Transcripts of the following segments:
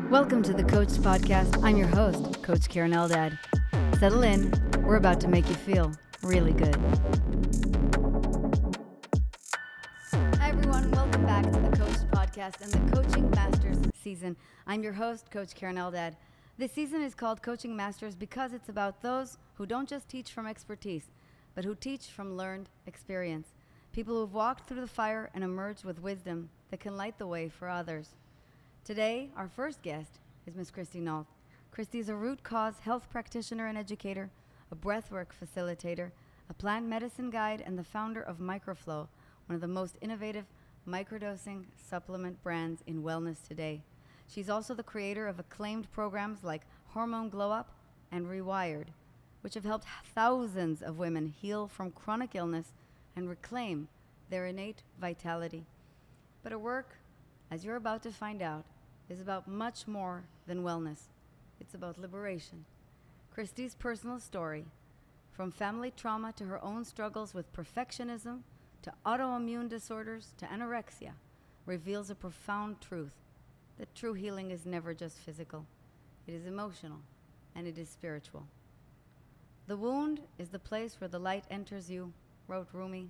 Welcome to the Coached Podcast. I'm your host, Coach Keren Eldad. Settle in. We're about to make you feel really good. Hi, everyone. Welcome back to the Coached Podcast and the Coaching Masters season. I'm your host, Coach Keren Eldad. This season is called Coaching Masters because it's about those who don't just teach from expertise, but who teach from learned experience. People who've walked through the fire and emerged with wisdom that can light the way for others. Today, our first guest is Miss Christy Nault. Christy is a root cause health practitioner and educator, a breathwork facilitator, a plant medicine guide, and the founder of Microflow, one of the most innovative microdosing supplement brands in wellness today. She's also the creator of acclaimed programs like Hormone Glow Up and Rewired, which have helped thousands of women heal from chronic illness and reclaim their innate vitality. But her work, as you're about to find out, is about much more than wellness. It's about liberation. Christy's personal story, from family trauma to her own struggles with perfectionism, to autoimmune disorders, to anorexia, reveals a profound truth that true healing is never just physical. It is emotional, and it is spiritual. The wound is the place where the light enters you, wrote Rumi.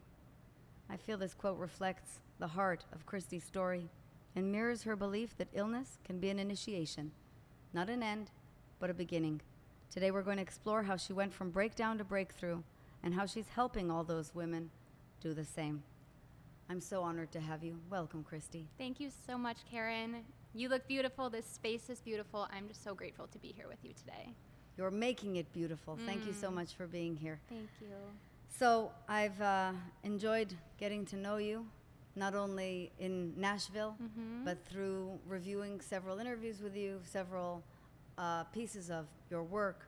I feel this quote reflects the heart of Christy's story and mirrors her belief that illness can be an initiation, not an end, but a beginning. Today we're going to explore how she went from breakdown to breakthrough and how she's helping all those women do the same. I'm so honored to have you. Welcome, Christy. Thank you so much, Keren. You look beautiful. This space is beautiful. I'm just so grateful to be here with you today. You're making it beautiful. Thank you so much for being here. Thank you. So I've enjoyed getting to know you, not only in Nashville, but through reviewing several interviews with you, several pieces of your work.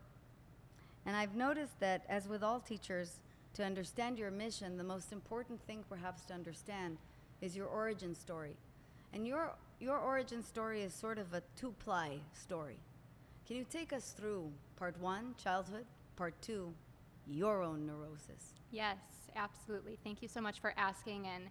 And I've noticed that, as with all teachers, to understand your mission, the most important thing perhaps to understand is your origin story. And your origin story is sort of a two-ply story. Can you take us through part one, childhood, part two, your own neurosis? Yes, absolutely. Thank you so much for asking. And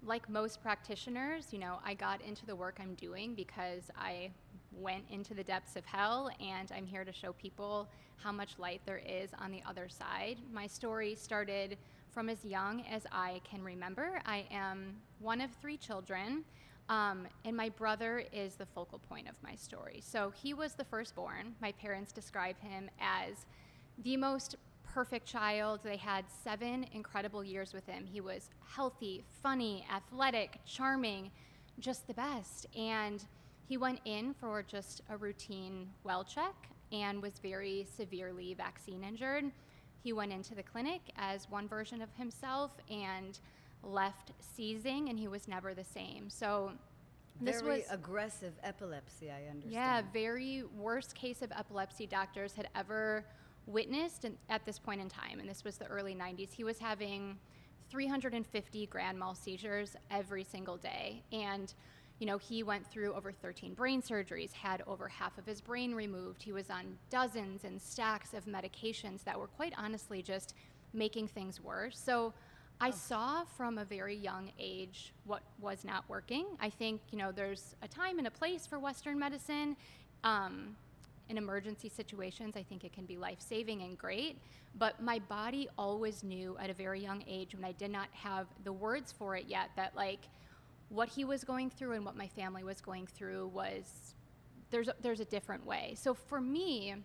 like most practitioners, I got into the work I'm doing because I went into the depths of hell, and I'm here to show people how much light there is on the other side. My story started from as young as I can remember. I am one of 3 children, and my brother is the focal point of my story. So he was the firstborn. My parents describe him as the most perfect child. They had 7 incredible years with him. He was healthy, funny, athletic, charming, just the best. And he went in for just a routine well check and was very severely vaccine injured. He went into the clinic as one version of himself and left seizing, and he was never the same. So this Very was aggressive epilepsy, I understand. Yeah, very worst case of epilepsy doctors had ever witnessed at this point in time, and this was the early 90s. He was having 350 grand mal seizures every single day, and he went through over 13 brain surgeries, had over half of his brain removed. He was on dozens and stacks of medications that were quite honestly just making things worse. So I saw from a very young age what was not working. I think there's a time and a place for Western medicine. In emergency situations, I think it can be life-saving and great, but my body always knew at a very young age, when I did not have the words for it yet, that what he was going through and what my family was going through was, there's a different way. So for me,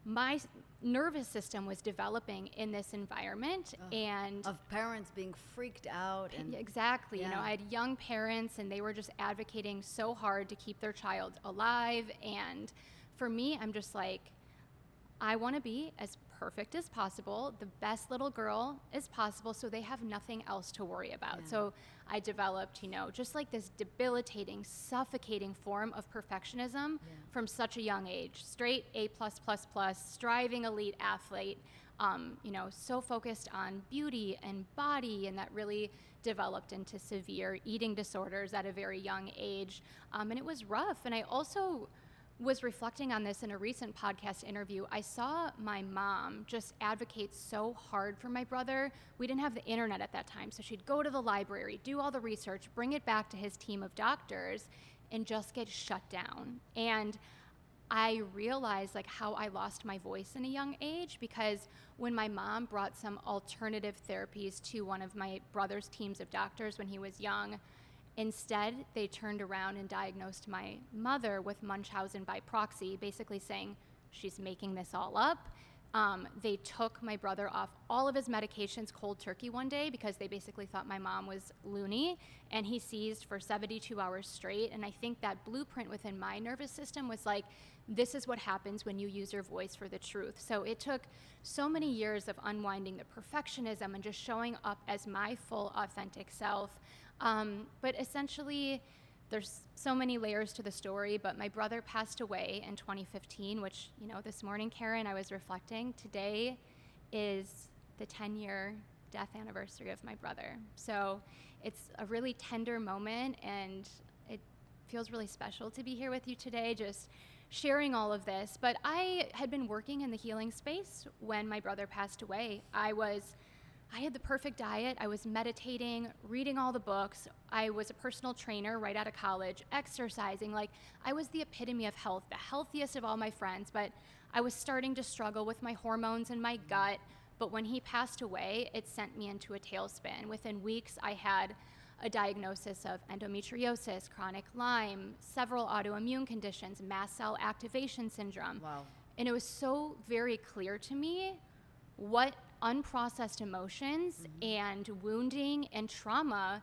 my nervous system was developing in this environment, and of parents being freaked out. And exactly. I had young parents, and they were just advocating so hard to keep their child alive. And for me, I'm just like, I want to be as perfect as possible, the best little girl as possible, so they have nothing else to worry about. So I developed, just like this debilitating, suffocating form of perfectionism from such a young age. Straight A+++, striving elite athlete, so focused on beauty and body, and that really developed into severe eating disorders at a very young age. And it was rough. And I also was reflecting on this in a recent podcast interview. I saw my mom just advocate so hard for my brother. We didn't have the internet at that time, so she'd go to the library, do all the research, bring it back to his team of doctors, and just get shut down. And I realized like how I lost my voice in a young age, because when my mom brought some alternative therapies to one of my brother's teams of doctors when he was young, instead they turned around and diagnosed my mother with Munchausen by proxy, basically saying she's making this all up. They took my brother off all of his medications cold turkey one day because they basically thought my mom was loony, and he seized for 72 hours straight. And I think that blueprint within my nervous system was like, this is what happens when you use your voice for the truth. So it took so many years of unwinding the perfectionism and just showing up as my full authentic self. But essentially, there's so many layers to the story, but my brother passed away in 2015, which, this morning, Keren, I was reflecting, today is the 10-year death anniversary of my brother. So it's a really tender moment, and it feels really special to be here with you today, just sharing all of this. But I had been working in the healing space when my brother passed away. I had the perfect diet. I was meditating, reading all the books. I was a personal trainer right out of college, exercising. Like, I was the epitome of health, the healthiest of all my friends, but I was starting to struggle with my hormones and my gut. But when he passed away, it sent me into a tailspin. Within weeks, I had a diagnosis of endometriosis, chronic Lyme, several autoimmune conditions, mast cell activation syndrome. Wow. And it was so very clear to me what unprocessed emotions and wounding and trauma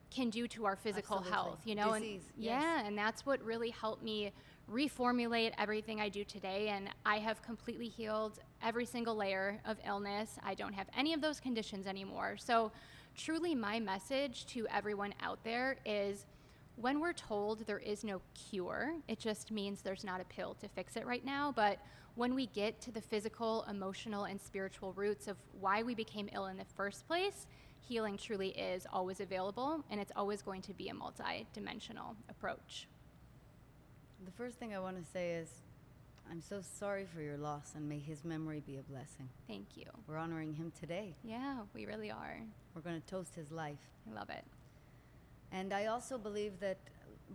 can do to our physical Absolutely. health, Disease, and yes. and that's what really helped me reformulate everything I do today. And I have completely healed every single layer of illness. I don't have any of those conditions anymore. So truly, my message to everyone out there is, when we're told there is no cure, it just means there's not a pill to fix it right now. But when we get to the physical, emotional, and spiritual roots of why we became ill in the first place, healing truly is always available, and it's always going to be a multi-dimensional approach. The first thing I want to say is, I'm so sorry for your loss, and may his memory be a blessing. Thank you. We're honoring him today. Yeah, we really are. We're going to toast his life. I love it. And I also believe that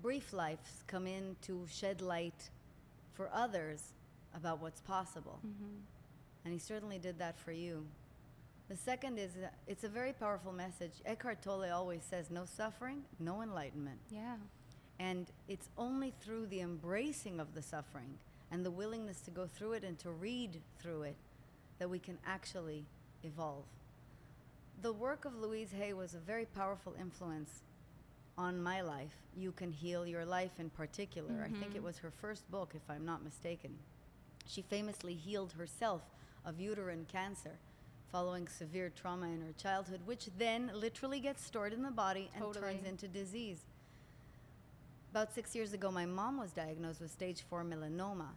brief lives come in to shed light for others about what's possible. Mm-hmm. And he certainly did that for you. The second is, it's a very powerful message. Eckhart Tolle always says, no suffering, no enlightenment. Yeah. And it's only through the embracing of the suffering and the willingness to go through it and to read through it that we can actually evolve. The work of Louise Hay was a very powerful influence on my life. You Can Heal Your Life in particular. Mm-hmm. I think it was her first book, if I'm not mistaken. She famously healed herself of uterine cancer following severe trauma in her childhood, which then literally gets stored in the body and turns into disease. About 6 years ago, my mom was diagnosed with stage 4 melanoma,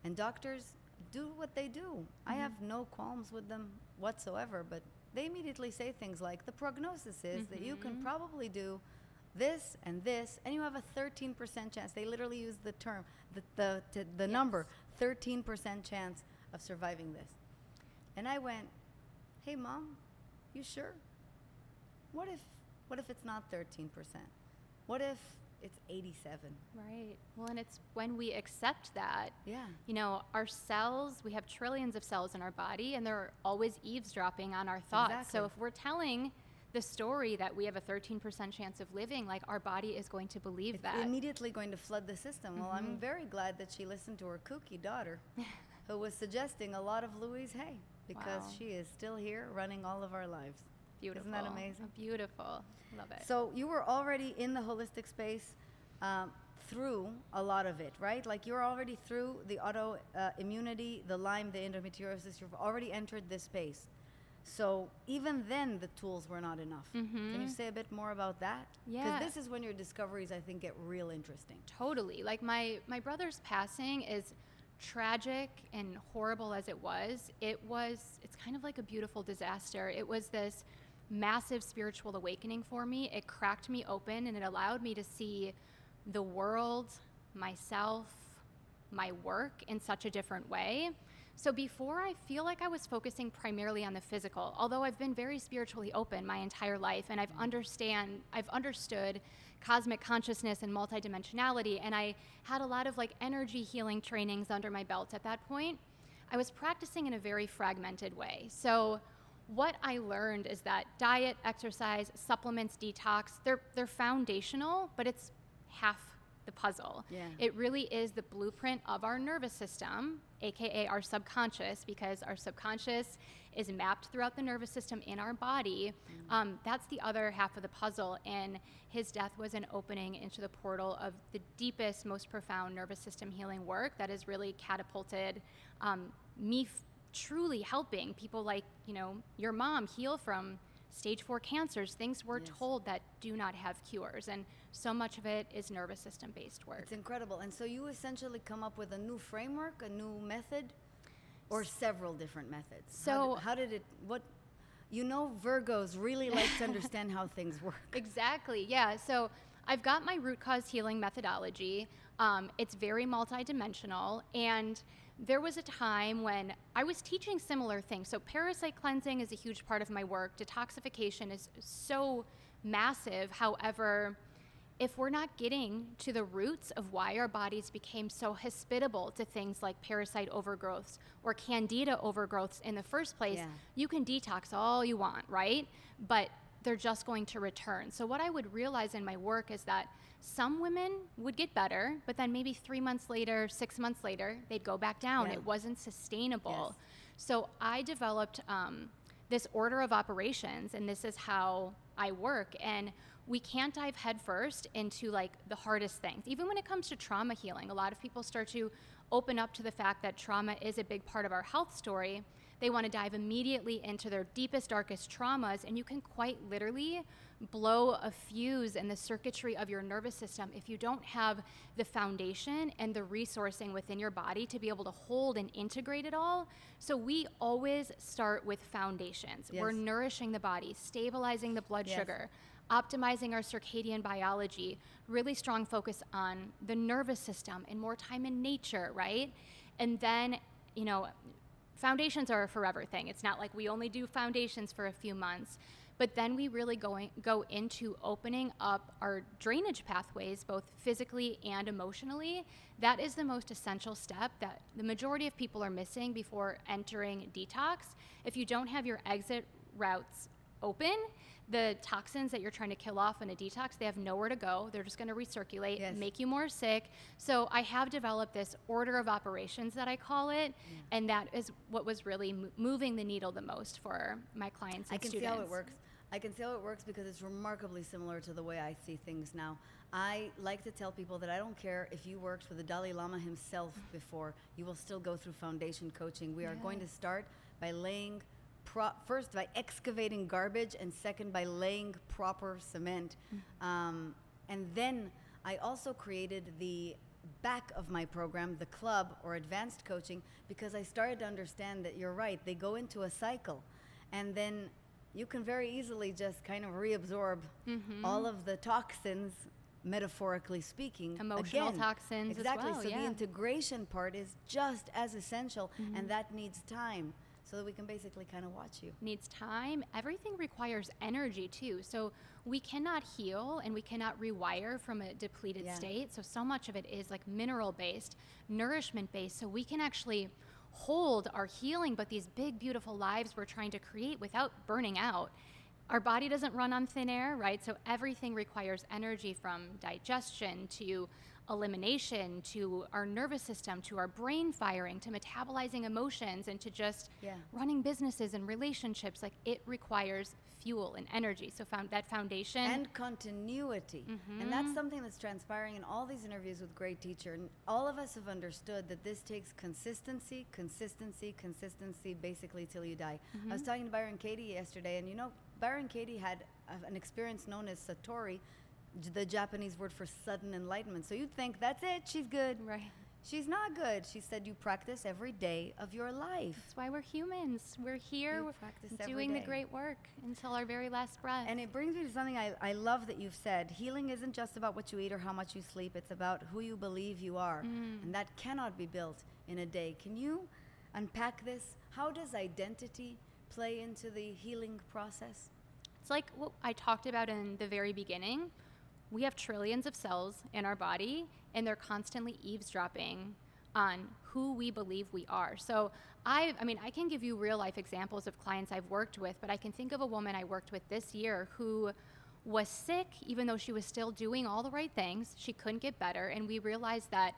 and doctors do what they do. Mm-hmm. I have no qualms with them whatsoever, but they immediately say things like, the prognosis is that you can probably do this, and you have a 13% chance. They literally use the term, the number, 13% chance of surviving this. And I went, hey, Mom, you sure? What if it's not 13%? What if it's 87? Right. Well, and it's when we accept that, Yeah. Our cells, we have trillions of cells in our body, and they're always eavesdropping on our thoughts. Exactly. So if we're telling the story that we have a 13% chance of living, like, our body is going to believe It's that. immediately going to flood the system. Well, I'm very glad that she listened to her kooky daughter, who was suggesting a lot of Louise Hay, because Wow. she is still here running all of our lives. Beautiful. Isn't that amazing? Beautiful. Love it. So you were already in the holistic space through a lot of it, right? Like, you're already through the autoimmunity, the Lyme, the endometriosis. You've already entered this space. So even then, the tools were not enough. Can you say a bit more about that? Yeah. Because this is when your discoveries, I think, get real interesting. Totally. Like, my brother's passing, is tragic and horrible as it was, it's kind of like a beautiful disaster. It was this massive spiritual awakening for me. It cracked me open, and it allowed me to see the world, myself, my work in such a different way. So before, I feel like I was focusing primarily on the physical, although I've been very spiritually open my entire life, and I've understood cosmic consciousness and multidimensionality. And I had a lot of like energy healing trainings under my belt at that point. I was practicing in a very fragmented way. So what I learned is that diet, exercise, supplements, detox, they're foundational, but it's half the puzzle. Yeah. It really is the blueprint of our nervous system, aka our subconscious, because our subconscious is mapped throughout the nervous system in our body. That's the other half of the puzzle, and his death was an opening into the portal of the deepest, most profound nervous system healing work that has really catapulted me truly helping people like, you know, your mom heal from stage 4 cancers, things we're told that do not have cures. And so much of it is nervous system based work. It's incredible. And so you essentially come up with a new framework, a new method, or several different methods. So how did it, what, you know, Virgos really like to understand how things work. Exactly, yeah. So I've got my root cause healing methodology. It's very multidimensional, and there was a time when I was teaching similar things. So parasite cleansing is a huge part of my work. Detoxification is so massive. However, if we're not getting to the roots of why our bodies became so hospitable to things like parasite overgrowths or candida overgrowths in the first place, you can detox all you want, right? But they're just going to return. So what I would realize in my work is that some women would get better, but then maybe 3 months later, 6 months later, they'd go back down. It wasn't sustainable. So I developed this order of operations, and this is how I work. And we can't dive headfirst into like the hardest things. Even when it comes to trauma healing, a lot of people start to open up to the fact that trauma is a big part of our health story. They want to dive immediately into their deepest, darkest traumas, and you can quite literally blow a fuse in the circuitry of your nervous system if you don't have the foundation and the resourcing within your body to be able to hold and integrate it all. So we always start with foundations. We're nourishing the body, stabilizing the blood sugar, optimizing our circadian biology, really strong focus on the nervous system and more time in nature, right? And then, you know, foundations are a forever thing. It's not like we only do foundations for a few months, but then we really go into opening up our drainage pathways, both physically and emotionally. That is the most essential step that the majority of people are missing before entering detox. If you don't have your exit routes open, the toxins that you're trying to kill off in a detox, they have nowhere to go. They're just going to recirculate, make you more sick. So I have developed this order of operations that I call it, and that is what was really moving the needle the most for my clients and students. I can see how it works. I can see how it works because it's remarkably similar to the way I see things now. I like to tell people that I don't care if you worked with the Dalai Lama himself before, you will still go through foundation coaching. We are going to start by laying first by excavating garbage, and second by laying proper cement. And then I also created the back of my program, the club or advanced coaching, because I started to understand that you're right, they go into a cycle, and then you can very easily just kind of reabsorb all of the toxins, metaphorically speaking. Emotional toxins exactly. as well. So the integration part is just as essential, and that needs time. So that we can basically kind of watch you. Needs time. Everything requires energy too. So we cannot heal and we cannot rewire from a depleted state. So much of it is like mineral based, nourishment based. So we can actually hold our healing, but these big, beautiful lives we're trying to create without burning out. Our body doesn't run on thin air, right? So everything requires energy, from digestion to elimination to our nervous system to our brain firing to metabolizing emotions and to just running businesses and relationships. Like, it requires fuel and energy. So that foundation and continuity. And that's something that's transpiring in all these interviews with great teacher. And all of us have understood that this takes consistency, basically till you die. I was talking to Byron Katie yesterday, and you know, Byron Katie had an experience known as Satori, the Japanese word for sudden enlightenment. So you'd think, that's it, she's good. Right. She's not good. She said you practice every day of your life. That's why we're humans. We're here, we're doing the great work until our very last breath. And it brings me to something I love that you've said. Healing isn't just about what you eat or how much you sleep. It's about who you believe you are. And that cannot be built in a day. Can you unpack this? How does identity play into the healing process? It's like what I talked about in the very beginning. we have trillions of cells in our body, and they're constantly eavesdropping on who we believe we are. So I can give you real life examples of clients I've worked with, but I can think of a woman I worked with this year who was sick, even though she was still doing all the right things. She couldn't get better. And we realized that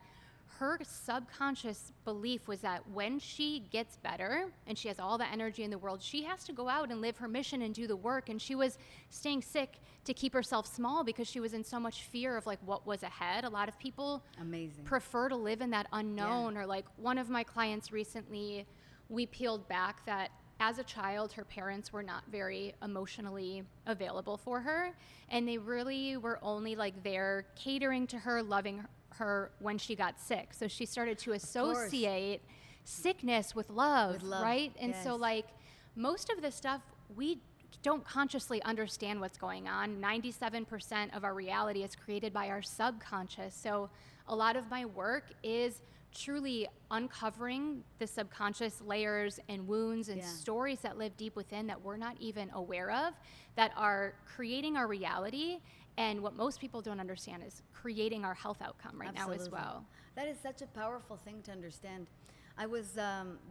her subconscious belief was that when she gets better and she has all the energy in the world, she has to go out and live her mission and do the work. And she was staying sick to keep herself small because she was in so much fear of like what was ahead. A lot of people prefer to live in that unknown. Or like one of my clients recently, we peeled back that as a child, her parents were not very emotionally available for her. And they really were only like there catering to her, loving her when she got sick. So she started to associate sickness with love, right? And so like most of this stuff, we don't consciously understand what's going on. 97% of our reality is created by our subconscious. So a lot of my work is truly uncovering the subconscious layers and wounds and stories that live deep within that we're not even aware of, that are creating our reality. And what most people don't understand is creating our health outcome now as well. That is such a powerful thing to understand. I was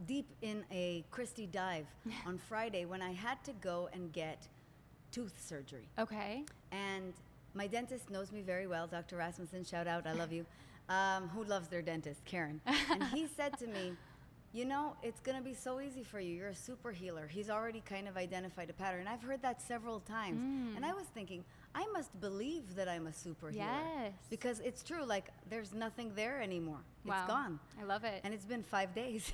deep in a Christy dive on Friday when I had to go and get tooth surgery. Okay. And my dentist knows me very well, Dr. Rasmussen, shout out, I love you. Who loves their dentist, Keren. And he said to me, you know, it's going to be so easy for you. You're a super healer. He's already kind of identified a pattern. I've heard that several times. And I was thinking, I must believe that I'm a super healer. Yes. Because it's true, like there's nothing there anymore. Wow. It's gone. I love it. And it's been 5 days.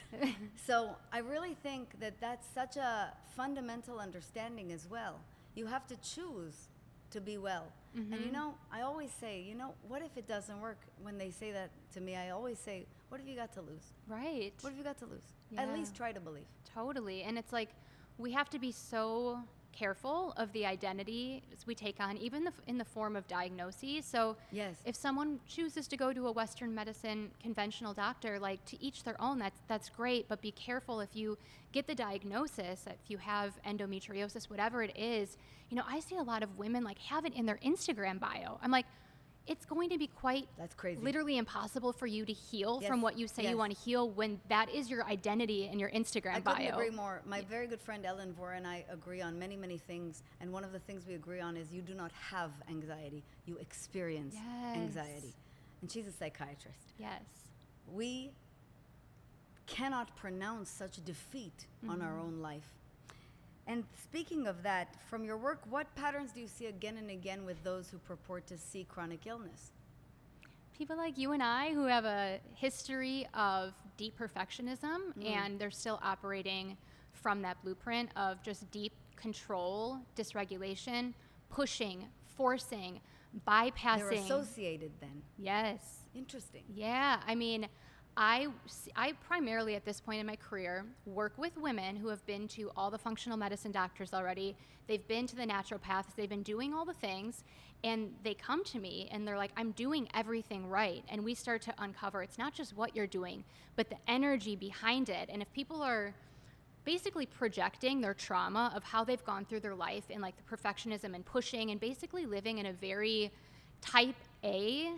So I really think that that's such a fundamental understanding as well. You have to choose to be well. And you know, I always say, you know, what if it doesn't work? When they say that to me, I always say, what have you got to lose? Right. What have you got to lose? Yeah. At least try to believe. Totally. And it's like, we have to be so careful of the identity we take on, even in the form of diagnoses. So if someone chooses to go to a Western medicine conventional doctor, like to each their own, that's great, but be careful if you get the diagnosis, if you have endometriosis, whatever it is. You know, I see a lot of women like have it in their Instagram bio. I'm like, it's going to be quite literally impossible for you to heal from what you say you want to heal when that is your identity in your Instagram bio. I couldn't agree more. My very good friend Ellen Vore and I agree on many, many things. And one of the things we agree on is you do not have anxiety. You experience anxiety. And she's a psychiatrist. Yes. We cannot pronounce such defeat on our own life. And speaking of that, from your work, what patterns do you see again and again with those who purport to see chronic illness? People like you and I who have a history of deep perfectionism, and they're still operating from that blueprint of just deep control, dysregulation, pushing, forcing, bypassing. They're associated then. Yes. Interesting. Yeah. I mean, I primarily at this point in my career work with women who have been to all the functional medicine doctors already. They've been to the naturopaths. They've been doing all the things. And they come to me and they're like, I'm doing everything right. And we start to uncover it's not just what you're doing, but the energy behind it. And if people are basically projecting their trauma of how they've gone through their life in like the perfectionism and pushing and basically living in a very type A,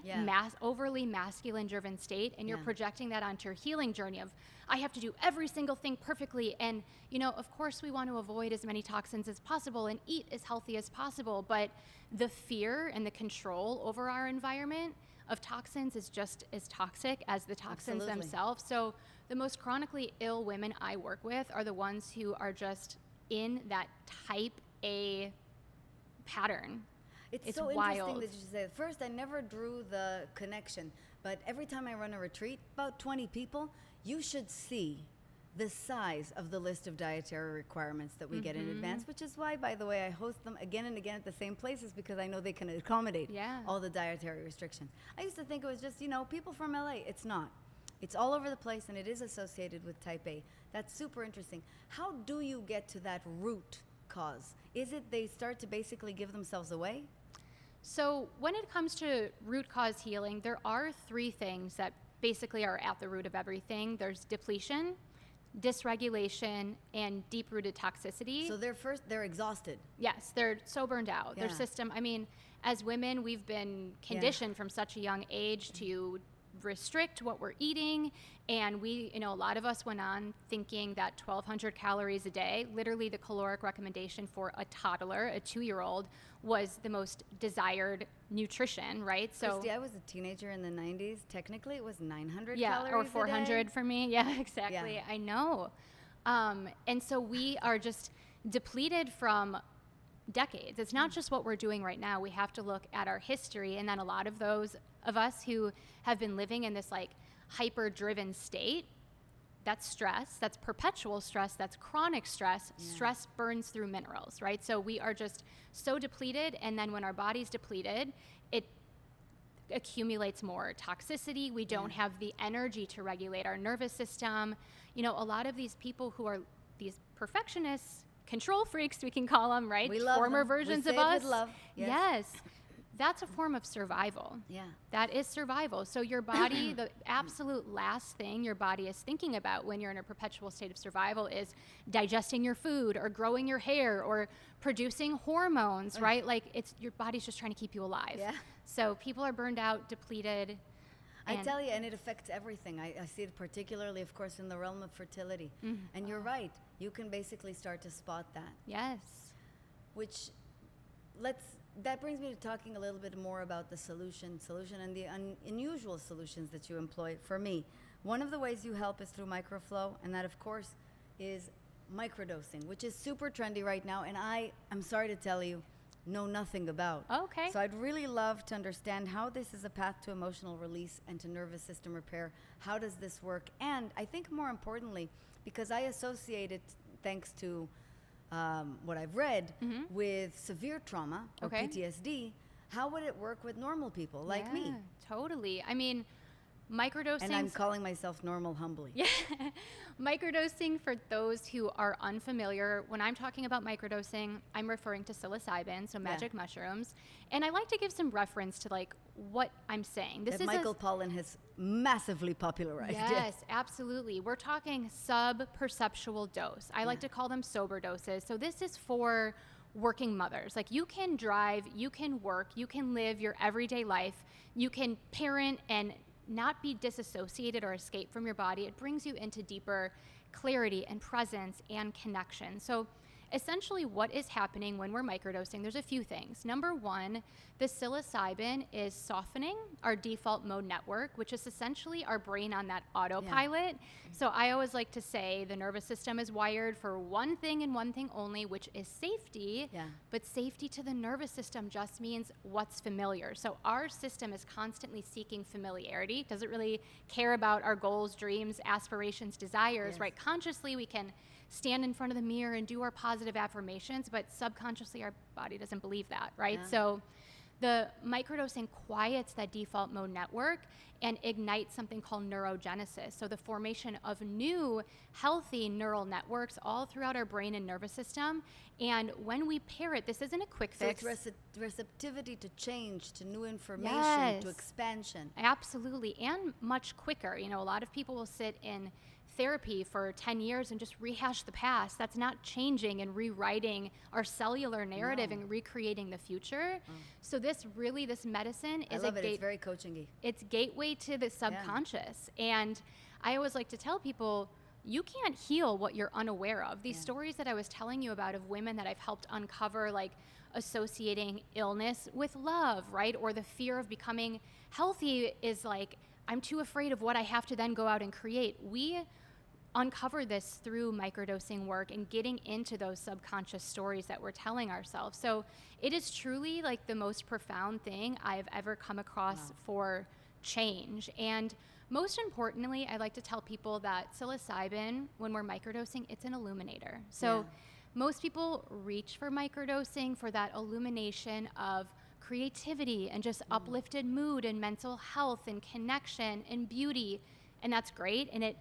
overly masculine driven state, and you're projecting that onto your healing journey of, I have to do every single thing perfectly. And, you know, of course we want to avoid as many toxins as possible and eat as healthy as possible, but the fear and the control over our environment of toxins is just as toxic as the toxins themselves. So the most chronically ill women I work with are the ones who are just in that type A pattern. It's so wild. Interesting that you say. First, I never drew the connection, but every time I run a retreat, about 20 people, you should see the size of the list of dietary requirements that we get in advance, which is why, by the way, I host them again and again at the same places because I know they can accommodate all the dietary restrictions. I used to think it was just, you know, people from LA. It's not. It's all over the place, and it is associated with type A. That's super interesting. How do you get to that root cause? Is it they start to basically give themselves away? So when it comes to root cause healing, there are three things that basically are at the root of everything. There's depletion, dysregulation, and deep-rooted toxicity. So they're exhausted. Yes, they're so burned out. Their system, I mean, as women, we've been conditioned from such a young age to restrict what we're eating. And we, a lot of us went on thinking that 1,200 calories a day, literally the caloric recommendation for a toddler, a 2-year-old, was the most desired nutrition, right? So Christy, I was a teenager in the 90s. Technically, it was 900 yeah, calories or 400 for me. Yeah, exactly. Yeah. I know. And so we are just depleted from decades. It's not just what we're doing right now. We have to look at our history, and then a lot of those of us who have been living in this like hyper-driven state, that's stress, that's perpetual stress, that's chronic stress. Stress burns through minerals, right? So we are just so depleted, and then when our body's depleted, it accumulates more toxicity. We don't have the energy to regulate our nervous system. A lot of these people who are these perfectionists, control freaks, we can call them, right? We love Former them. versions We of say it us. with love. Yes. That's a form of survival. Yeah. That is survival. So your body, the absolute last thing your body is thinking about when you're in a perpetual state of survival is digesting your food or growing your hair or producing hormones, right? Like your body's just trying to keep you alive. Yeah. So people are burned out, depleted. I tell you, and it affects everything. I see it particularly, of course, in the realm of fertility. And you're right. You can basically start to spot that. Yes. Which, that brings me to talking a little bit more about the solution and the unusual solutions that you employ. For me, one of the ways you help is through Microflow, and that, of course, is microdosing, which is super trendy right now, and I'm sorry to tell you, know nothing about. Okay. So I'd really love to understand how this is a path to emotional release and to nervous system repair. How does this work? And I think more importantly, because I associate it, thanks to what I've read, with severe trauma or PTSD, how would it work with normal people like me? Totally. I mean, microdosing. And I'm calling myself normal humbly. Yeah. Microdosing, for those who are unfamiliar, when I'm talking about microdosing, I'm referring to psilocybin, so magic mushrooms. And I like to give some reference to like what I'm saying. This that is Michael Pollan has massively popularized. Yes, absolutely. We're talking sub-perceptual dose. I like to call them sober doses. So this is for working mothers. Like, you can drive, you can work, you can live your everyday life, you can parent and not be disassociated or escape from your body. It brings you into deeper clarity and presence and connection. So essentially what is happening when we're microdosing, there's a few things. Number one, the psilocybin is softening our default mode network, which is essentially our brain on that autopilot. So I always like to say the nervous system is wired for one thing and one thing only, which is safety. But safety to the nervous system just means what's familiar. So our system is constantly seeking familiarity, doesn't really care about our goals, dreams, aspirations, desires, right? Consciously, we can stand in front of the mirror and do our positive affirmations, but subconsciously our body doesn't believe that, right? So the microdosing quiets that default mode network and ignites something called neurogenesis. So the formation of new healthy neural networks all throughout our brain and nervous system. And when we pair it, this isn't a quick fix. So it's receptivity to change, to new information, to expansion. Absolutely, and much quicker. A lot of people will sit in therapy for 10 years and just rehash the past. That's not changing and rewriting our cellular narrative and recreating the future. So this medicine is it's very coaching-y. It's gateway to the subconscious. And I always like to tell people, you can't heal what you're unaware of. These stories that I was telling you about of women that I've helped uncover, like associating illness with love, right? Or the fear of becoming healthy is like, I'm too afraid of what I have to then go out and create. We uncover this through microdosing work and getting into those subconscious stories that we're telling ourselves. So it is truly like the most profound thing I've ever come across for change. And most importantly, I like to tell people that psilocybin, when we're microdosing, it's an illuminator. So most people reach for microdosing for that illumination of creativity and just uplifted mood and mental health and connection and beauty. And that's great, and it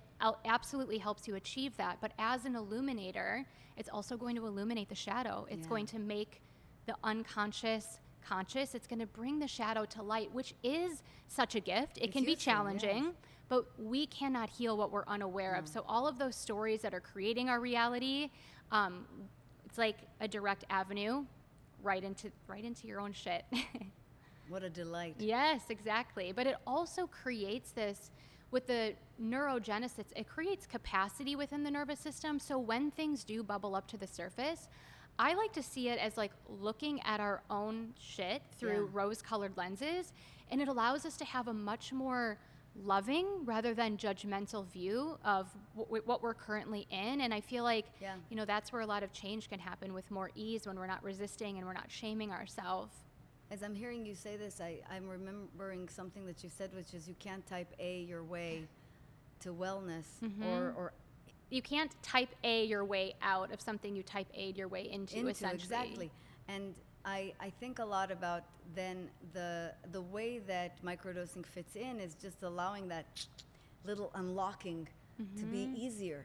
absolutely helps you achieve that. But as an illuminator, it's also going to illuminate the shadow. It's going to make the unconscious conscious. It's going to bring the shadow to light, which is such a gift. It can be challenging, but we cannot heal what we're unaware of. So all of those stories that are creating our reality, it's like a direct avenue right into your own shit. What a delight. Yes, exactly. But it also creates this, with the neurogenesis, it creates capacity within the nervous system. So when things do bubble up to the surface, I like to see it as like looking at our own shit through rose-colored lenses, and it allows us to have a much more loving rather than judgmental view of what we're currently in. And I feel like, you know, that's where a lot of change can happen with more ease when we're not resisting and we're not shaming ourselves. As I'm hearing you say this, I'm remembering something that you said, which is you can't type A your way to wellness, or you can't type A your way out of something you type A your way into essentially. Exactly. And I think a lot about then the way that microdosing fits in is just allowing that little unlocking to be easier.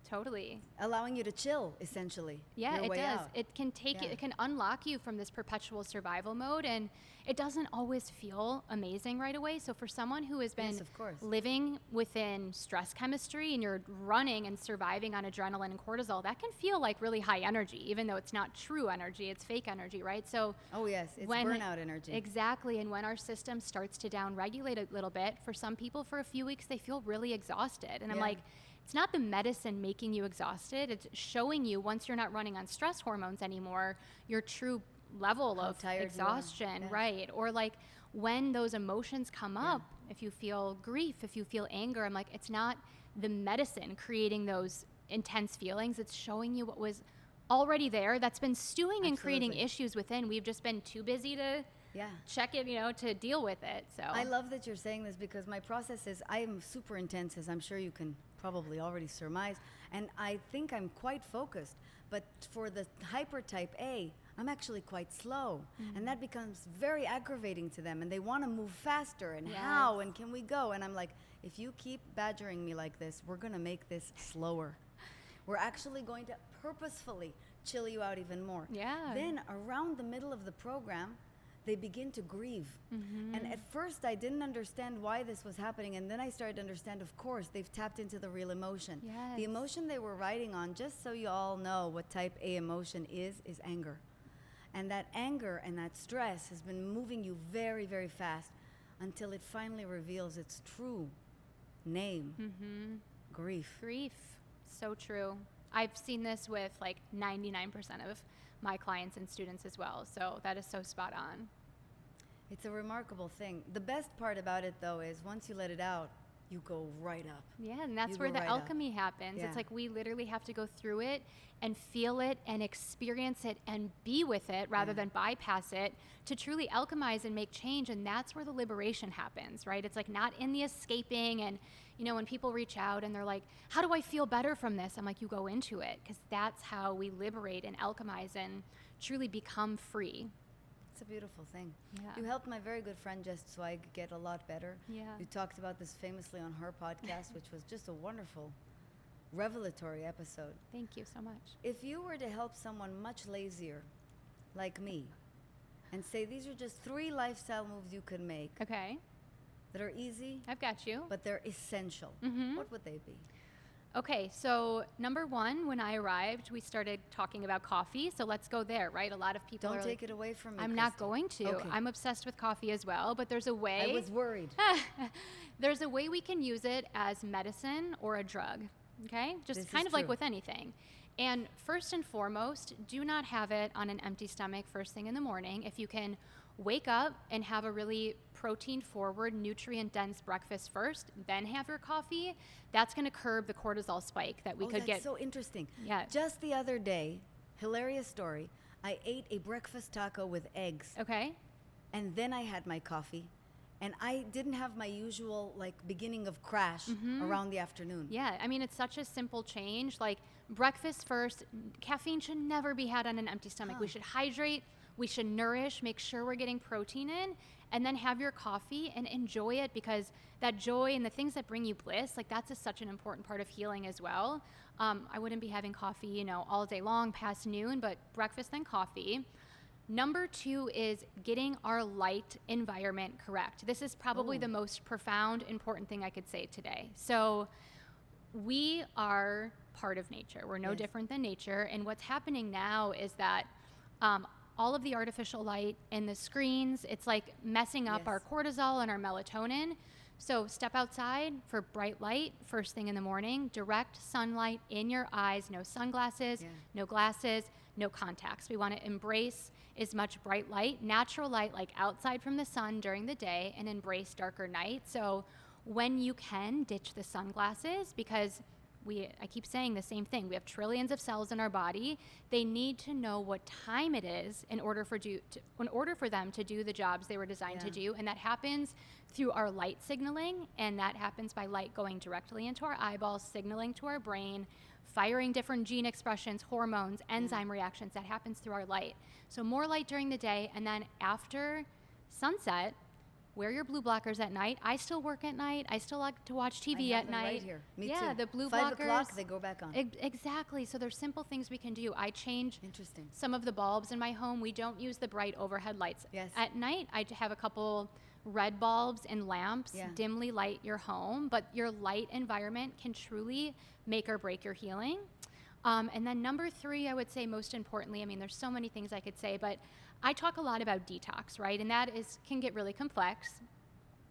Totally. Allowing you to chill, essentially. Yeah, it does. Out. It can take it can unlock you from this perpetual survival mode, and it doesn't always feel amazing right away. So for someone who has been living within stress chemistry and you're running and surviving on adrenaline and cortisol, that can feel like really high energy, even though it's not true energy, it's fake energy, right? So it's burnout energy. Exactly. And when our system starts to down-regulate a little bit, for some people for a few weeks, they feel really exhausted. And I'm like, it's not the medicine making you exhausted. It's showing you, once you're not running on stress hormones anymore, your true level of exhaustion, right? Or like when those emotions come up, if you feel grief, if you feel anger, I'm like, it's not the medicine creating those intense feelings. It's showing you what was already there that's been stewing and creating issues within. We've just been too busy to check it, to deal with it. So I love that you're saying this, because my process is, I am super intense, as I'm sure you can probably already surmise, and I think I'm quite focused. But for the hyper type A, I'm actually quite slow, and that becomes very aggravating to them, and they want to move faster, and how, and can we go? And I'm like, if you keep badgering me like this, we're going to make this slower. We're actually going to purposefully chill you out even more. Then around the middle of the program, they begin to grieve. And at first I didn't understand why this was happening, and then I started to understand, of course, they've tapped into the real emotion. The emotion they were riding on, just so you all know what type A emotion is anger. And that anger and that stress has been moving you very, very fast until it finally reveals its true name. Grief. So true. I've seen this with like 99% of my clients and students as well. So that is so spot on. It's a remarkable thing. The best part about it, though, is once you let it out, you go right up. Yeah, and that's where the alchemy happens. It's like we literally have to go through it and feel it and experience it and be with it rather than bypass it to truly alchemize and make change. And that's where the liberation happens, right? It's like not in the escaping. And, when people reach out and they're like, how do I feel better from this? I'm like, you go into it, because that's how we liberate and alchemize and truly become free. It's a beautiful thing. You helped my very good friend Jess Zweig get a lot better. You talked about this famously on her podcast, which was just a wonderful, revelatory episode. Thank you so much. If you were to help someone much lazier, like me, and say these are just 3 lifestyle moves you could make. Okay. That are easy. I've got you. But they're essential. What would they be? Okay, so number 1, when I arrived, we started talking about coffee. So let's go there, right? A lot of people Don't take it away from me, I'm Christy. not going to. Okay. I'm obsessed with coffee as well, but there's a way. I was worried. There's a way we can use it as medicine or a drug, okay? Just kind of like with anything. And first and foremost, do not have it on an empty stomach first thing in the morning. If you can wake up and have a really protein-forward, nutrient-dense breakfast first, then have your coffee, that's going to curb the cortisol spike that we could get. That's so interesting. Yeah. Just the other day, hilarious story, I ate a breakfast taco with eggs. Okay. And then I had my coffee. And I didn't have my usual, beginning of crash around the afternoon. Yeah, I mean, it's such a simple change. Like, breakfast first, caffeine should never be had on an empty stomach. We should hydrate, we should nourish, make sure we're getting protein in, and then have your coffee and enjoy it, because that joy and the things that bring you bliss, that's such an important part of healing as well. I wouldn't be having coffee, all day long past noon, but breakfast then coffee. Number 2 is getting our light environment correct. This is probably the most profound, important thing I could say today. So we are part of nature. We're no different than nature. And what's happening now is that all of the artificial light and the screens, it's like messing up our cortisol and our melatonin. So step outside for bright light first thing in the morning, direct sunlight in your eyes, no sunglasses, no glasses, no contacts. We want to embrace as much bright light, natural light, like outside from the sun during the day, and embrace darker night. So when you can, ditch the sunglasses, because I keep saying the same thing. We have trillions of cells in our body. They need to know what time it is in order for them to do the jobs they were designed to do. And that happens through our light signaling, and that happens by light going directly into our eyeballs, signaling to our brain, firing different gene expressions, hormones, enzyme reactions. That happens through our light. So more light during the day, and then after sunset, wear your blue blockers at night. I still work at night. I still like to watch TV at night. Right here. Me too. Yeah, the blue 5 blockers. o'clock, they go back on. Exactly. So there's simple things we can do. I change Interesting. some of the bulbs in my home. We don't use the bright overhead lights. Yes. At night, I have a couple red bulbs and lamps dimly light your home, but your light environment can truly make or break your healing. And then number 3, I would say most importantly, I mean, there's so many things I could say, but I talk a lot about detox, right? And that can get really complex.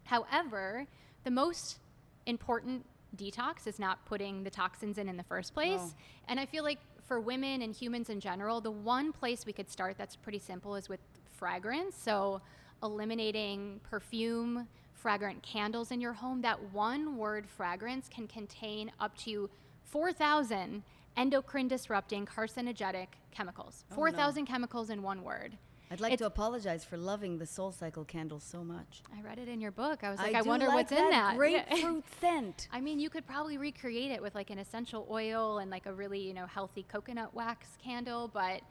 However, the most important detox is not putting the toxins in the first place. No. And I feel like for women and humans in general, the one place we could start that's pretty simple is with fragrance. So eliminating perfume, fragrant candles in your home. That one word fragrance can contain up to 4,000 endocrine disrupting carcinogenic chemicals. 4,000 chemicals in one word. I'd like to apologize for loving the Soul Cycle candles so much. I read it in your book. I was like, I wonder what's in that. Grapefruit scent. I mean, you could probably recreate it with like an essential oil and like a really, healthy coconut wax candle, but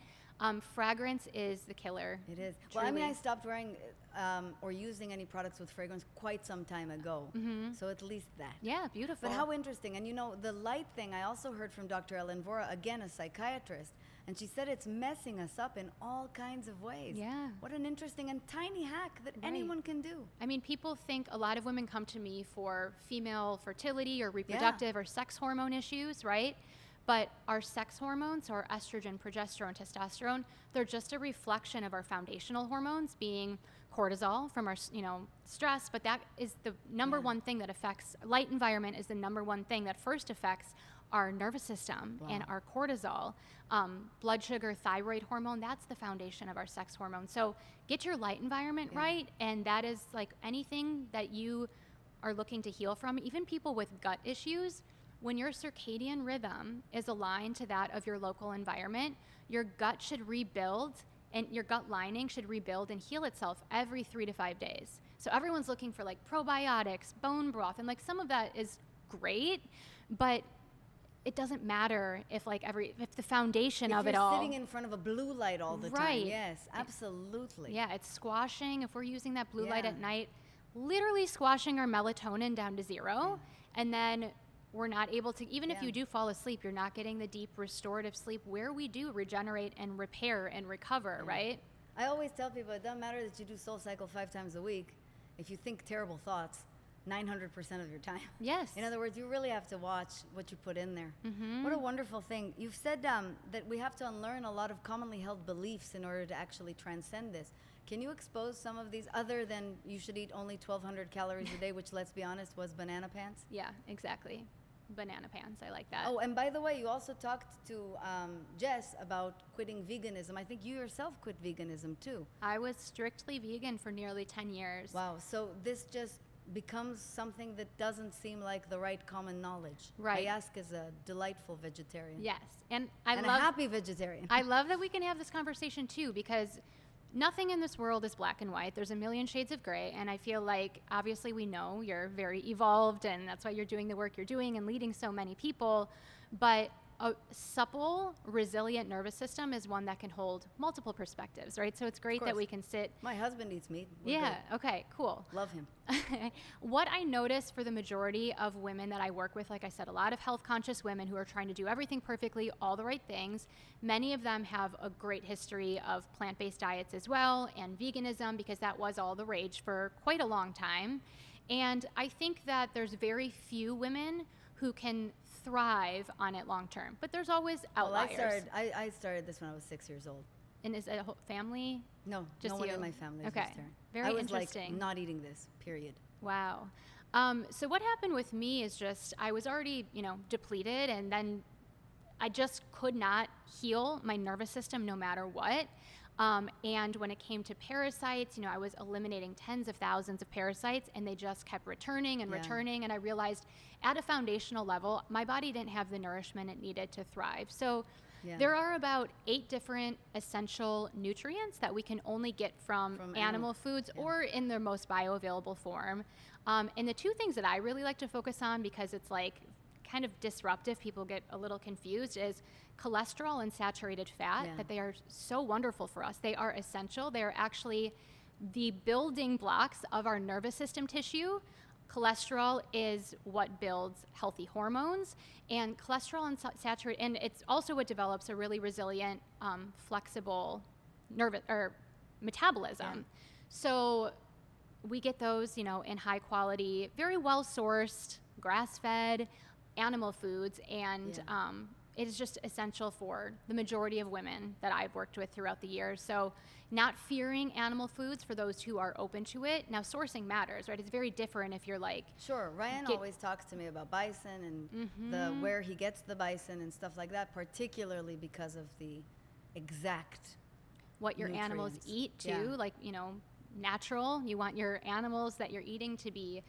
fragrance is the killer. It is. Truly. Well, I mean, I stopped wearing or using any products with fragrance quite some time ago. Mm-hmm. So at least that. Yeah, beautiful. But how interesting. And the light thing, I also heard from Dr. Ellen Vora, again, a psychiatrist. And she said it's messing us up in all kinds of ways. Yeah. What an interesting and tiny hack that anyone can do. I mean, people think a lot of women come to me for female fertility or reproductive or sex hormone issues, right? But our sex hormones, so our estrogen, progesterone, testosterone, they're just a reflection of our foundational hormones, being cortisol from our, stress. But that is the number one thing that affects, light environment is the number one thing that first affects our nervous system and our cortisol, blood sugar, thyroid hormone. That's the foundation of our sex hormone. So get your light environment right. And that is like anything that you are looking to heal from, even people with gut issues. When your circadian rhythm is aligned to that of your local environment, your gut should rebuild and your gut lining should rebuild and heal itself every 3 to 5 days. So everyone's looking for like probiotics, bone broth, and like some of that is great, but it doesn't matter if the foundation of it all. If you're sitting in front of a blue light all the time. Yes, absolutely. Yeah, it's squashing. If we're using that blue light at night, literally squashing our melatonin down to 0, and then we're not able to, even if you do fall asleep, you're not getting the deep restorative sleep where we do regenerate and repair and recover, right? I always tell people it doesn't matter that you do Soul Cycle 5 times a week. If you think terrible thoughts, 900% of your time. Yes. In other words, you really have to watch what you put in there. Mm-hmm. What a wonderful thing. You've said that we have to unlearn a lot of commonly held beliefs in order to actually transcend this. Can you expose some of these other than you should eat only 1,200 calories a day, which, let's be honest, was banana pants? Yeah, exactly. Banana pants. I like that. Oh, and by the way, you also talked to Jess about quitting veganism. I think you yourself quit veganism too. I was strictly vegan for nearly 10 years. Wow. So this just becomes something that doesn't seem like the right common knowledge. Right. Ayask is a delightful vegetarian. Yes. And a happy vegetarian. I love that we can have this conversation too, because nothing in this world is black and white. There's a million shades of gray. And I feel like, obviously we know you're very evolved and that's why you're doing the work you're doing and leading so many people. But a supple, resilient nervous system is one that can hold multiple perspectives, right? So it's great that we can sit. My husband eats meat. We're good. Okay, cool. Love him. What I notice for the majority of women that I work with, like I said, a lot of health conscious women who are trying to do everything perfectly, all the right things. Many of them have a great history of plant-based diets as well and veganism, because that was all the rage for quite a long time. And I think that there's very few women who can thrive on it long term, but there's always outliers. Well, I started this when I was 6 years old. And is it a whole family? No, Just no one you? in my family is Okay. vegetarian. Very I was interesting. like not eating this, period. Wow. So what happened with me is just I was already, depleted, and then I just could not heal my nervous system no matter what. And when it came to parasites, I was eliminating tens of thousands of parasites, and they just kept returning and returning. And I realized at a foundational level, my body didn't have the nourishment it needed to thrive. So there are about 8 different essential nutrients that we can only get from animal foods or in their most bioavailable form. And the 2 things that I really like to focus on, because it's like kind of disruptive, people get a little confused, is cholesterol and saturated fat, that they are so wonderful for us. They are essential. They are actually the building blocks of our nervous system tissue. Cholesterol is what builds healthy hormones, and cholesterol and saturated, and it's also what develops a really resilient, flexible nervous or metabolism. So we get those, in high quality, very well sourced, grass-fed animal foods, and it is just essential for the majority of women that I've worked with throughout the years. So not fearing animal foods for those who are open to it. Now, sourcing matters, right? It's very different if you're like... Sure. Ryan always talks to me about bison and where he gets the bison and stuff like that, particularly because of the exact what your animals eat too, like, natural. You want your animals that you're eating to be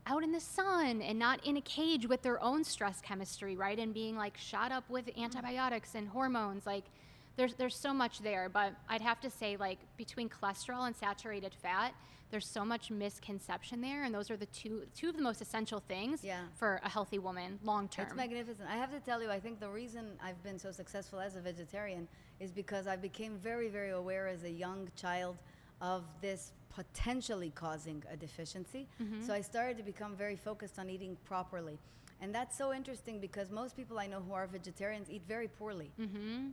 out in the sun and not in a cage with their own stress chemistry, right? And being like shot up with antibiotics and hormones. Like there's so much there, but I'd have to say, like, between cholesterol and saturated fat, there's so much misconception there, and those are the two of the most essential things for a healthy woman long term. It's magnificent. I have to tell you, I think the reason I've been so successful as a vegetarian is because I became very, very aware as a young child of this potentially causing a deficiency. So I started to become very focused on eating properly. And that's so interesting because most people I know who are vegetarians eat very poorly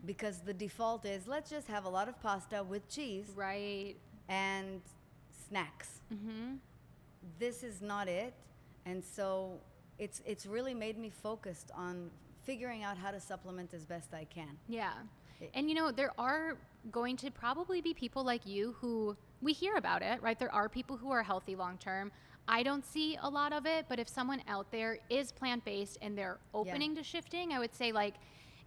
because the default is, let's just have a lot of pasta with cheese and snacks. This is not it. And so it's really made me focused on figuring out how to supplement as best I can. And there are going to probably be people like you who, we hear about it, right? There are people who are healthy long term. I don't see a lot of it, but if someone out there is plant-based and they're opening to shifting, I would say, like,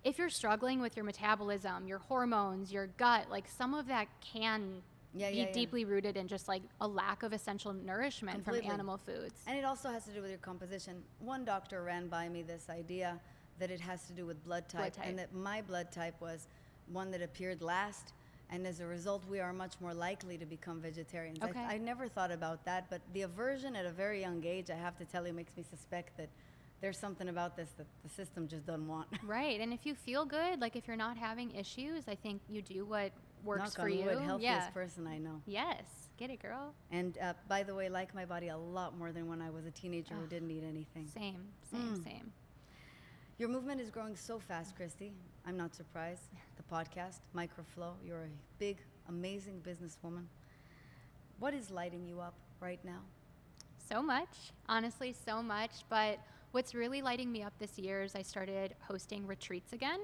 if you're struggling with your metabolism, your hormones, your gut, like, some of that can be deeply rooted in just like a lack of essential nourishment from animal foods. And it also has to do with your composition. One doctor ran by me this idea that it has to do with blood type, and that my blood type was one that appeared last, and as a result we are much more likely to become vegetarians. I never thought about that, but the aversion at a very young age, I have to tell you, makes me suspect that there's something about this that the system just doesn't want. Right. And if you feel good, like if you're not having issues, I think you do what works for you. Knock on wood, healthiest person I know. Yes. Get it, girl. And by the way, like my body a lot more than when I was a teenager who didn't eat anything. Same. Your movement is growing so fast, Christy. I'm not surprised. The podcast, Microflow, you're a big, amazing businesswoman. What is lighting you up right now? So much, honestly, so much. But what's really lighting me up this year is I started hosting retreats again.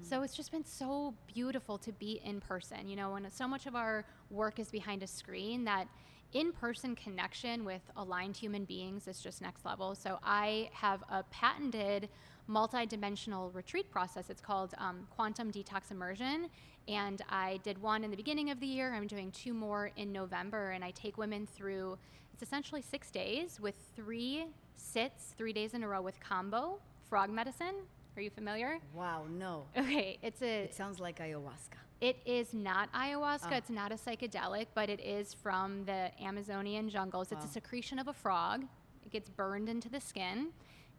So it's just been so beautiful to be in person, when so much of our work is behind a screen, that in-person connection with aligned human beings is just next level. So I have a patented multi-dimensional retreat process. It's called Quantum Detox Immersion, and I did one in the beginning of the year. I'm doing 2 more in November, and I take women through, it's essentially 6 days with 3 sits, 3 days in a row with combo frog medicine. Are you familiar? Wow, no. Okay, it sounds like ayahuasca. It is not ayahuasca. It's not a psychedelic, but it is from the Amazonian jungles. It's a secretion of a frog. It gets burned into the skin.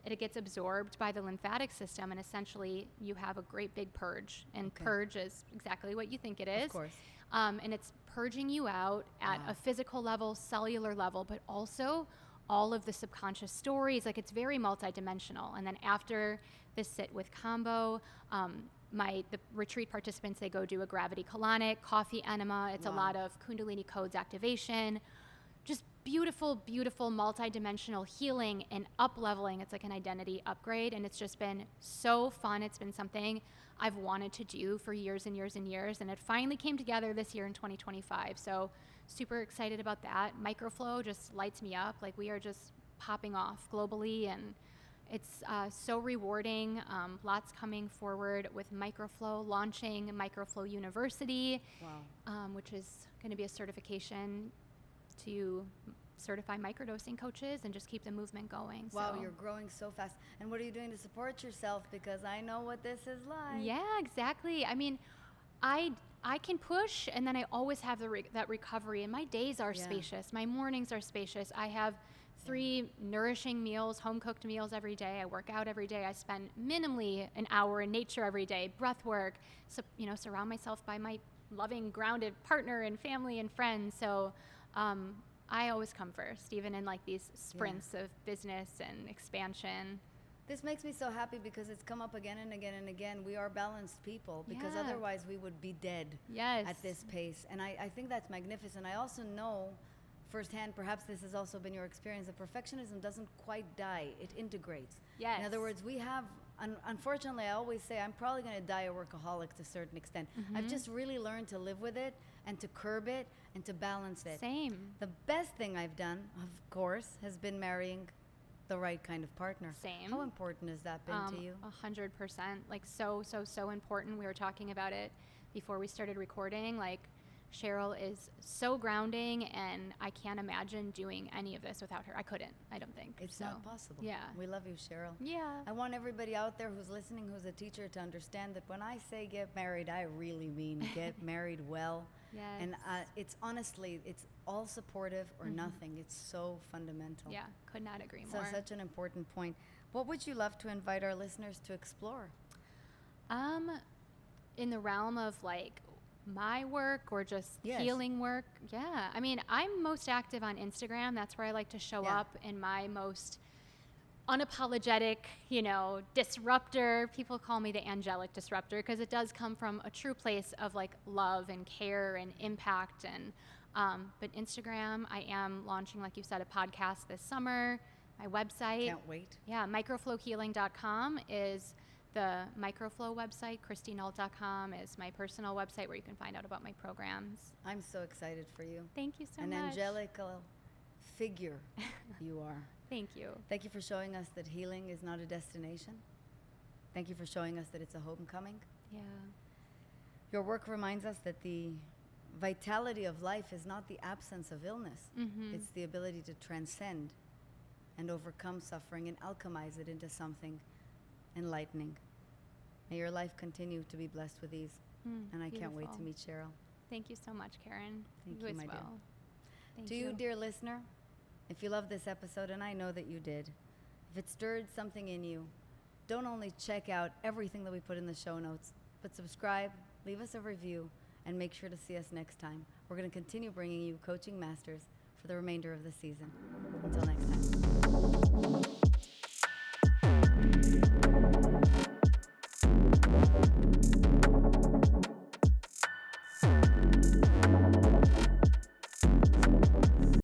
It gets absorbed by the lymphatic system, and essentially you have a great big purge. And purge is exactly what you think it is. Of course. And it's purging you out at a physical level, cellular level, but also all of the subconscious stories. Like, it's very multidimensional. And then after this sit with combo, the retreat participants, they go do a gravity colonic, coffee enema. It's a lot of Kundalini codes activation, just beautiful, beautiful multi-dimensional healing and up-leveling. It's like an identity upgrade, and it's just been so fun. It's been something I've wanted to do for years and years and years, and it finally came together this year in 2025. So super excited about that. Microflow just lights me up. Like, we are just popping off globally, and it's so rewarding. Lots coming forward with Microflow, launching Microflow University, which is going to be a certification to certify microdosing coaches and just keep the movement going. Wow, you're growing so fast. And what are you doing to support yourself? Because I know what this is like. Yeah, exactly. I mean, I can push, and then I always have that recovery, and my days are spacious. My mornings are spacious. I have 3 nourishing meals, home-cooked meals every day. I work out every day. I spend minimally an hour in nature every day, breath work, surround myself by my loving, grounded partner and family and friends. So I always come first, even in like these sprints of business and expansion. This makes me so happy because it's come up again and again and again. We are balanced people, because otherwise we would be dead at this pace. And I think that's magnificent. I also know firsthand, perhaps this has also been your experience, that perfectionism doesn't quite die, it integrates. Yes. In other words, we have, unfortunately, I always say I'm probably going to die a workaholic to a certain extent. I've just really learned to live with it and to curb it and to balance it. Same. The best thing I've done, of course, has been marrying the right kind of partner. Same. How important has that been to you? 100%. Like, so important. We were talking about it before we started recording. Like, Cheryl is so grounding, and I can't imagine doing any of this without her. I couldn't, I don't think. It's not possible. Yeah. We love you, Cheryl. Yeah. I want everybody out there who's listening, who's a teacher, to understand that when I say get married, I really mean get married well. Yes. And it's honestly, it's all supportive or nothing. It's so fundamental. Yeah, could not agree more. So such an important point. What would you love to invite our listeners to explore? In the realm of like my work or just Yes. healing work. Yeah. I mean, I'm most active on Instagram. That's where I like to show up in my most unapologetic, disruptor. People call me the angelic disruptor because it does come from a true place of like love and care and impact. And but Instagram, I am launching, like you said, a podcast this summer. My website. Can't wait. Yeah, microflowhealing.com is the Microflow website. ChristyNault.com is my personal website where you can find out about my programs. I'm so excited for you. Thank you so An much. angelical figure you are. Thank you. Thank you for showing us that healing is not a destination. Thank you for showing us that it's a homecoming. Yeah. Your work reminds us that the vitality of life is not the absence of illness. It's the ability to transcend and overcome suffering and alchemize it into something enlightening. May your life continue to be blessed with ease. And I can't wait to meet Cheryl. Thank you so much, Keren. Thank you, as my well. dear. Thank To you, dear listener, if you love this episode, and I know that you did, if it stirred something in you, don't only check out everything that we put in the show notes, but subscribe, leave us a review, and make sure to see us next time. We're going to continue bringing you coaching masters for the remainder of the season. Until next time.